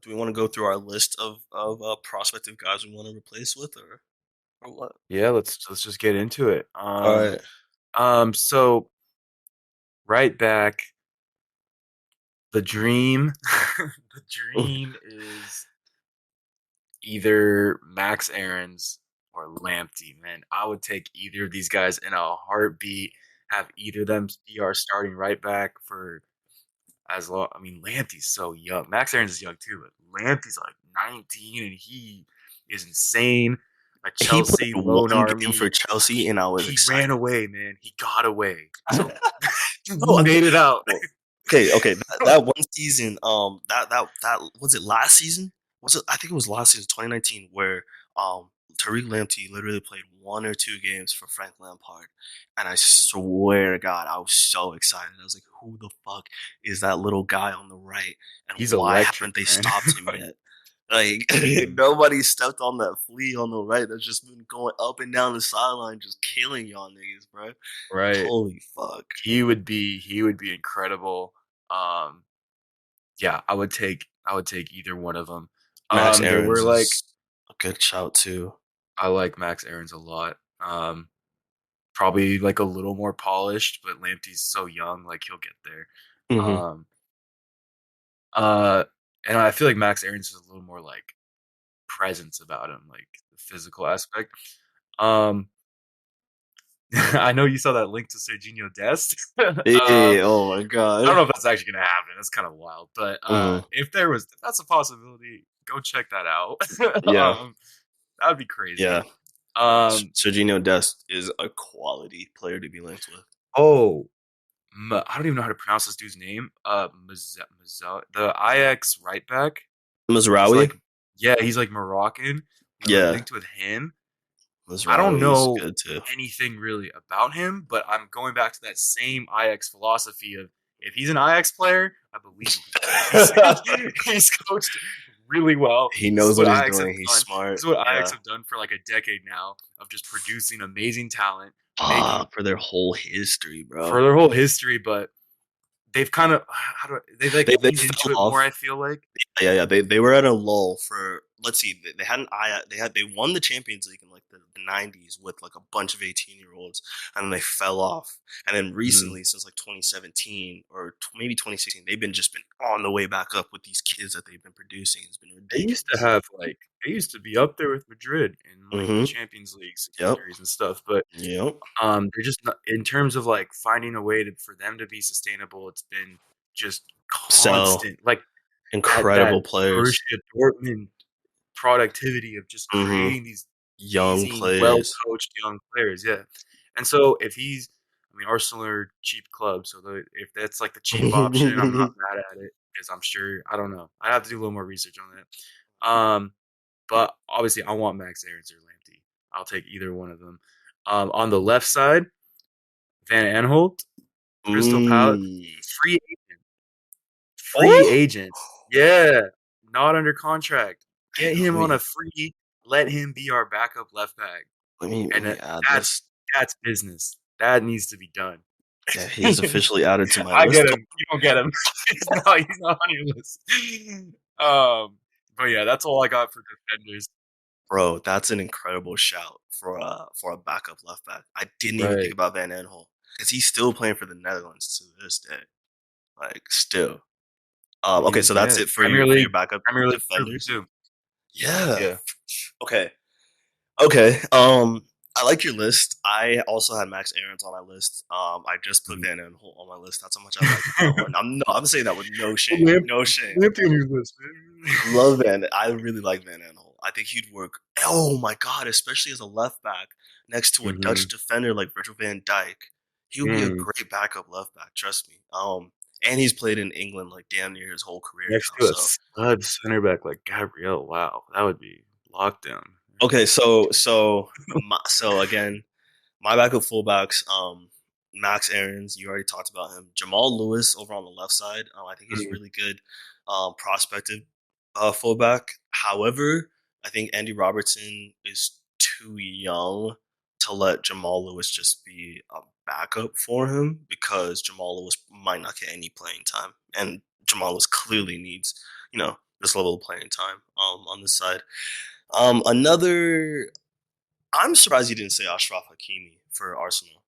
Do we want to go through our list of prospective guys we want to replace with, or what? Yeah, let's just get into it. All right. So right back, the dream, the dream is either Max Aaron's or Lamptey. Man, I would take either of these guys in a heartbeat. Have either of them be our starting right back for as long. I mean, Lamptey's so young. Max Aaron's is young too, but Lamptey's like 19 and he is insane. A He played Chelsea loan one game for army. Chelsea, and I was He ran excited. away, man. He got away. So No, he I mean, made it out. well, okay. That one season, that was it last season? Was it? I think it was last season, 2019, where Tariq Lamptey literally played 1 or 2 games for Frank Lampard, and I swear to God, I was so excited. I was like, "Who the fuck is that little guy on the right, and He's why electric, haven't they man. stopped him Like, yet?" Like mhm. nobody stepped on that flea on the right that's just been going up and down the sideline, just killing y'all niggas, bro. Right. Holy fuck. He would be incredible. Um, yeah, I would take either one of them. Max There were Aaron's like is a good shout too. I like Max Aaron's a lot. Probably like a little more polished, but Lamptey's so young, like he'll get there. Hmm. Um, uh, and I feel like Max Aaron's is a little more like presence about him, like the physical aspect. Um, I know you saw that link to Serginho Dest. Yeah. Oh my I don't god. know if that's actually gonna happen. That's kind of wild, but Hmm. if that's a possibility, go check that out. Yeah. That'd be crazy. Yeah. Um, Serginho Dest is a quality player to be linked with. oh, I don't even know how to pronounce this dude's name. The IX right back. He's Mazraoui. like, yeah, he's like Moroccan. We were Yeah. linked with him. I don't Mazraoui is know good too. anything really about him, but I'm going back to that same IX philosophy of if he's an IX player, I believe him. He's coached really well. He This is knows what what he's IX have doing. He's done. This smart. is what IX Yeah. have done for like a decade now of just producing amazing talent, making For their whole history, for bro. their whole history, but they've kind of they've like They leaned fell into it more, off. I feel like. Yeah. They were at a lull for, let's see, they had an eye they won the Champions League in like the 90s with like a bunch of 18-year-olds, and then they fell off. And then Mm. recently, since like 2017 or maybe 2016, they've been just been on the way back up with these kids that they've been producing. It's been They used to ridiculous. have like they used to be up there with Madrid in like the Mm-hmm. Champions League Yep. series and stuff, but Yep. they're just not, in terms of like finding a way to for them to be sustainable. It's been just So constant, like that incredible players. Borussia Dortmund productivity of just Mm-hmm. creating these Young amazing, well players. coached young players. Yeah, and so if he's, I mean, Arsenal are cheap club, so if that's like the cheap option, I'm not mad at it because I'm sure I don't know. I have to do a little more research on that. But obviously, I want Max Aarons or Lamptey. I'll take either one of them. On the left side, Van Aanholt, Crystal Palace, Mm. free agent, free Oh, agent. Yeah, not under contract. hey, Get him on a free. Let him be our backup left back, let and me add that's this. that's business. That needs to be done. Yeah, he is officially added to my I list. get him. You don't get him. He's not on your list. Um, but yeah, that's all I got for defenders. Bro, that's an incredible shout for a backup left back. I didn't even think Right. about Van Aanholt because he's still playing for the Netherlands to this day. Like still. Okay, He's so that's yeah, it Premier for your League, backup Premier League proven defenders. too. Yeah. Yeah. Okay. Okay. I like your list. I also had Max Aaron's on my list. I just put Mhm. Van Aanholt on my list. That's how much I like him, bro. And I'm saying that with no shame. Lamp, No shame. Lamptey on your list, man. Love Van. I really like Van Aanholt. I think he'd work. Oh my god, especially as a left back next to a Dutch Mhm. defender like Virgil van Dijk. He would be a Mm. great backup left back. Trust me. And he's played in England like damn near his whole career Next now. to a So stud center back like Gabriel. Wow, that would be lockdown. okay, so again, my backup fullbacks. Max Aaron's. You already talked about him. Jamal Lewis over on the left side. I think he's Mm. really good. Prospective fullback. However, I think Andy Robertson is too young to let Jamal Lewis just be a backup for him because Jamal Lewis might not get any playing time, and Jamal Lewis clearly needs, this level of playing time on this side. Another. I'm surprised you didn't say Ashraf Hakimi for Arsenal.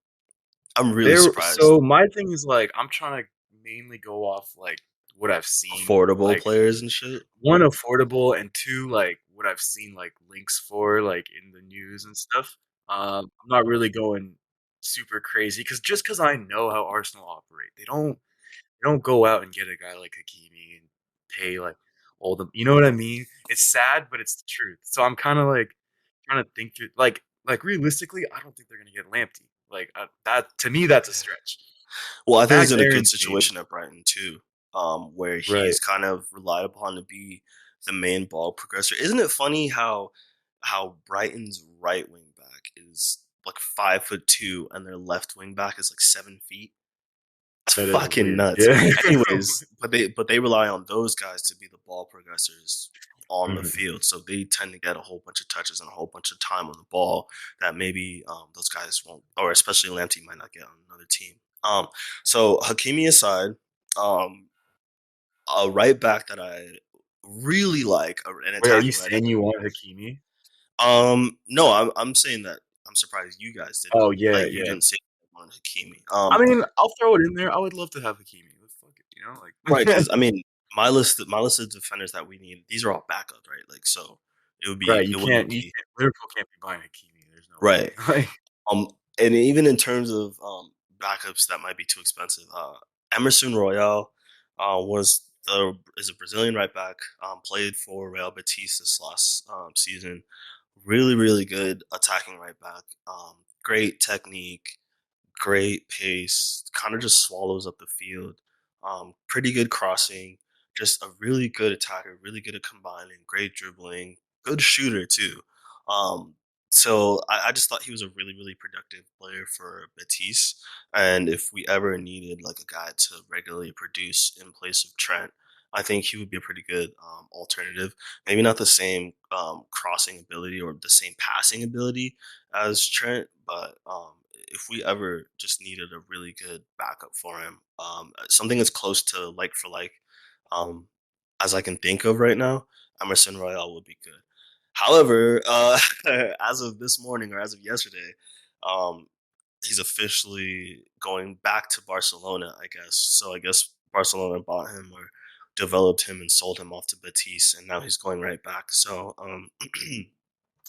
I'm really There surprised. so my thing is, like, I'm trying to mainly go off, like, what I've seen, Affordable like, players and shit. 1, affordable, and 2, like, what I've seen, like, links for, like, in the news and stuff. I'm not really going super crazy because I know how Arsenal operate. They don't go out and get a guy like Hakimi and pay, like, all the, you know what I mean? It's sad, but it's the truth. So I'm kinda, like, trying to think through, realistically, I don't think they're gonna get Lamptey. Like, that to me, that's a stretch. Well, I think he's Max in a good Aaron's maybe. situation at Brighton too, where Right. he's kind of relied upon to be the main ball progressor. Isn't it funny how Brighton's right wing back is like 5'2" and their left wing back is like 7 feet? It's That is fucking weird. nuts. Yeah. Anyways, but they rely on those guys to be the ball progressors on the Mhm. field, so they tend to get a whole bunch of touches and a whole bunch of time on the ball that maybe those guys won't, or especially Lamptey might not get on another team. So Hakimi aside, um, a right back that I really like, an Wait, are you attacking right saying back. you want Hakimi? No, I'm saying that I'm surprised you guys didn't Oh, yeah, like you yeah. didn't say you wanted Hakimi. I mean, I'll throw it in there. I would love to have Hakimi. Let's fuck it, Right, like because I mean, my list of defenders that we need, these are all backups, right? Like, so Right, it wouldn't you be can't Liverpool can't be buying Hakimi. There's no right. way. Like, Um, and even in terms of backups that might be too expensive, Emerson Royale is a Brazilian right back. Played for Real Betis this last season. Really, really good attacking right back. Great technique, great pace, kind of just swallows up the field. Pretty good crossing, just a really good attacker, really good at combining, great dribbling, good shooter too. Um, so I just thought he was a really, really productive player for Betis. And if we ever needed like a guy to regularly produce in place of Trent, I think he would be a pretty good alternative. Maybe not the same crossing ability or the same passing ability as Trent, but if we ever just needed a really good backup for him, something as close to like for like um, as I can think of right now, Emerson Royale would be good. However, as of this morning or as of yesterday, um, he's officially going back to Barcelona, I guess. So I guess Barcelona bought him or developed him and sold him off to Betis, and now he's going right back. So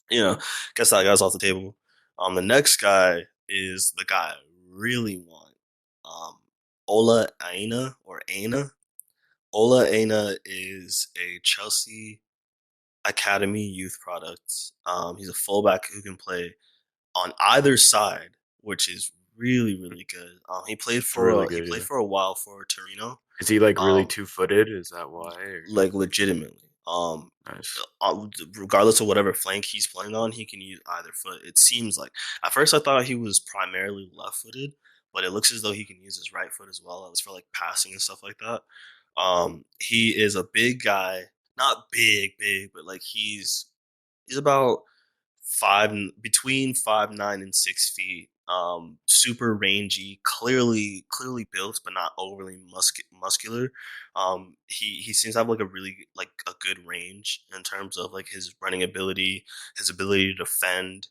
guess that guy's off the table. The next guy is the guy I really want. Um, Ola Aina or Aina. Ola Aina is a Chelsea Academy youth product. He's a fullback who can play on either side, which is really really good. it's really He good, played yeah. for a while for Torino. Is he, like, really Um, two-footed? Is that why, or like legitimately. nice. Regardless of whatever flank he's playing on, he can use either foot. It seems like at first I thought he was primarily left-footed, but it looks as though he can use his right foot as well, at least for like passing and stuff like that. He is a big guy, not big, big, but like he's about five between 5'9" and 6 feet. Super rangy, clearly built, but not overly muscular. He seems to have like a really like a good range in terms of like his running ability, his ability to defend.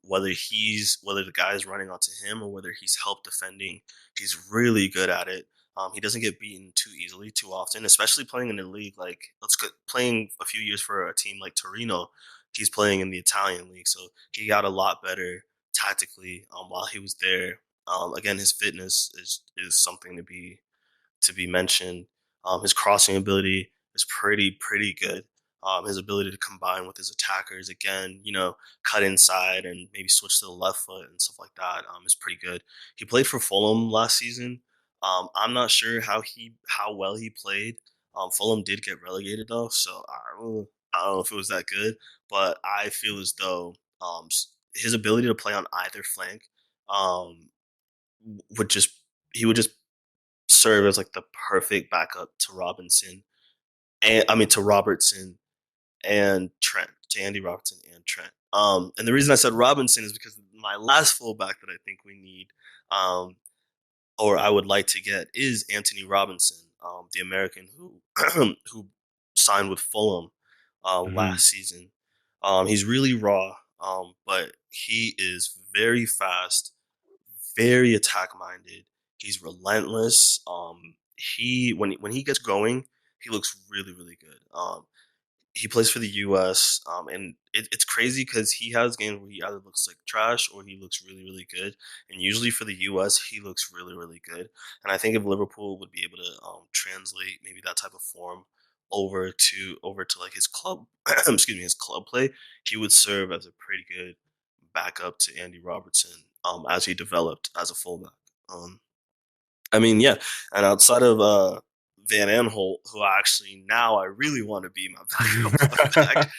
Whether the guy is running onto him or whether he's help defending, he's really good at it. He doesn't get beaten too easily too often, especially playing in a league like playing a few years for a team like Torino. He's playing in the Italian league, so he got a lot better tactically while he was there. Again, his fitness is something to be mentioned. His crossing ability is pretty good. His ability to combine with his attackers again, cut inside and maybe switch to the left foot and stuff like that is pretty good. He played for Fulham last season. I'm not sure how well he played. Fulham did get relegated though, so I don't know if it was that good. But I feel as though his ability to play on either flank um, would just he would just serve as like the perfect backup to Robinson and I mean to Robertson and Trent, to Andy Robertson and Trent. And the reason I said Robinson is because my last fullback that I think we need, um, or I would like to get, is Anthony Robinson, the American who who signed with Fulham Mhm. last season. He's really raw, but he is very fast, very attack minded. He's relentless. He when he gets going, he looks really really good. He plays for the U.S. And it's crazy because he has games where he either looks like trash or he looks really, really good. And usually for the U.S., he looks really, really good. And I think if Liverpool would be able to translate maybe that type of form over to like his club, excuse me, his club play, he would serve as a pretty good backup to Andy Robertson as he developed as a fullback. Um, I mean, yeah, and outside of Van Aanholt, who now I really want to be my backup left back.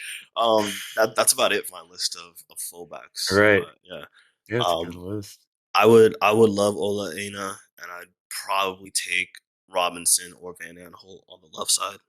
That's about it for my list of fullbacks. Right. But yeah, Yeah, it's a good um, list. I would love Ola Aina, and I'd probably take Robinson or Van Aanholt on the left side.